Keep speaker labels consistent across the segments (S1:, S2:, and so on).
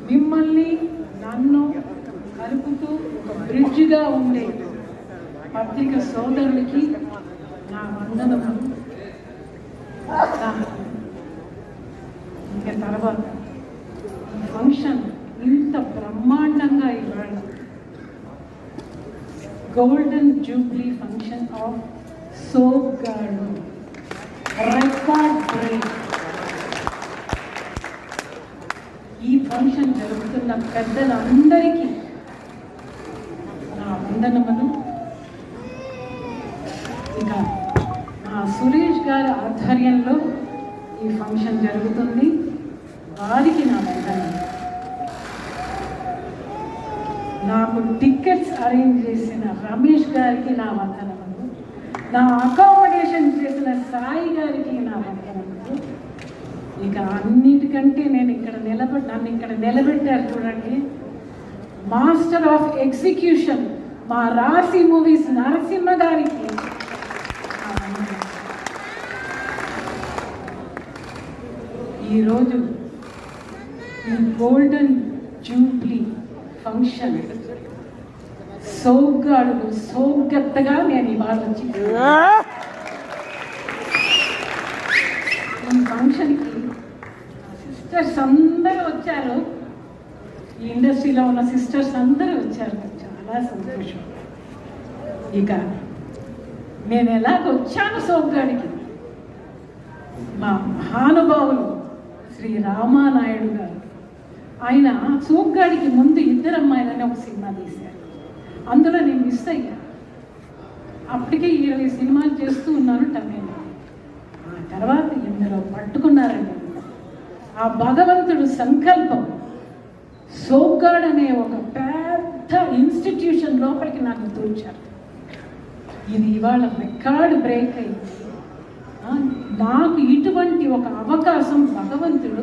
S1: మిమ్మల్ని నన్ను కలుపుతూ ఒక బ్రిడ్జ్గా ఉండే పత్రిక సోదరులకి నా వందనములు. ఇంకా తర్వాత ఈ ఫంక్షన్ ఇంత బ్రహ్మాండంగా ఇవాళ golden jubilee function of Soggadu record break. ఈ ఫంక్షన్ జరుగుతున్న పెద్దలందరికీ నా వందనములు. ఇక మా సురేష్ గారి ఆధ్వర్యంలో ఈ ఫంక్షన్ జరుగుతుంది, వారికి నా వందనములు. నాకు టికెట్స్ అరేంజ్ చేసిన రమేష్ గారికి నా వందనములు. నా అకామిడేషన్ చేసిన సాయి గారికి నా వందనములు. ఇక అన్నిటికంటే నన్ను ఇక్కడ నిలబెట్టారు చూడండి, మాస్టర్ ఆఫ్ ఎగ్జిక్యూషన్ మా రాశి మూవీస్ నరసింహ గారికి. ఈరోజు ఈ గోల్డెన్ జూబ్లీ ఫంక్షన్ సోగ్గాడులు సోగ్గత్తగా నేను ఇవాళ వచ్చి ఈ ఫంక్షన్కి సిస్టర్స్ అందరూ వచ్చారు, ఈ ఇండస్ట్రీలో ఉన్న సిస్టర్స్ అందరూ వచ్చారు, చాలా సంతోషం. ఇక నేను ఎలాగ వచ్చాను సోగ్గాడికి, మా మహానుభావులు శ్రీ రామానాయుడు గారు, ఆయన సోగ్గాడికి ముందు ఇద్దరు అమ్మాయిలని ఒక సినిమా తీశారు, అందులో నేను మిస్ అయ్యా. అప్పటికే 20 సినిమాలు చేస్తూ ఉన్నాను తమిళ. ఆ తర్వాత ఇందులో పట్టుకున్నారండి. ఆ భగవంతుడు సంకల్పం సోగ్గాడ్ అనే ఒక పెద్ద ఇన్స్టిట్యూషన్ లోపలికి నాకు తోచారు. ఇది ఇవాళ రికార్డ్ బ్రేక్ అయింది. నాకు ఇటువంటి ఒక అవకాశం భగవంతుడు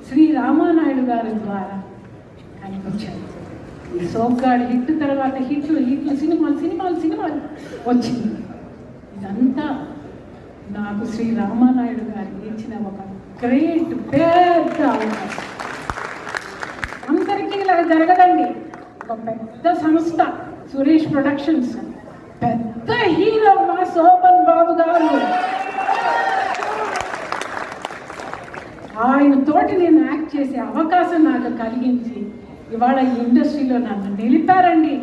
S1: శ్రీ రామానాయుడు గారి ద్వారా కనిపించారు. ఈ సోగ్గాడ్ హిట్ తర్వాత హిట్లు సినిమాలు వచ్చింది. ఇదంతా నాకు శ్రీ రామానాయుడు గారు ఇచ్చిన ఒక గ్రేట్ పెద్ద అవకాశం. అందరికీ ఇలా జరగదండి. ఒక పెద్ద సంస్థ సురేష్ ప్రొడక్షన్స్, పెద్ద హీరో మా శోభన్ బాబు గారు, ఆయన తోటి నేను యాక్ట్ చేసే అవకాశం నాకు కలిగించి ఇవాళ ఈ ఇండస్ట్రీలో నన్ను నిలిపారండి.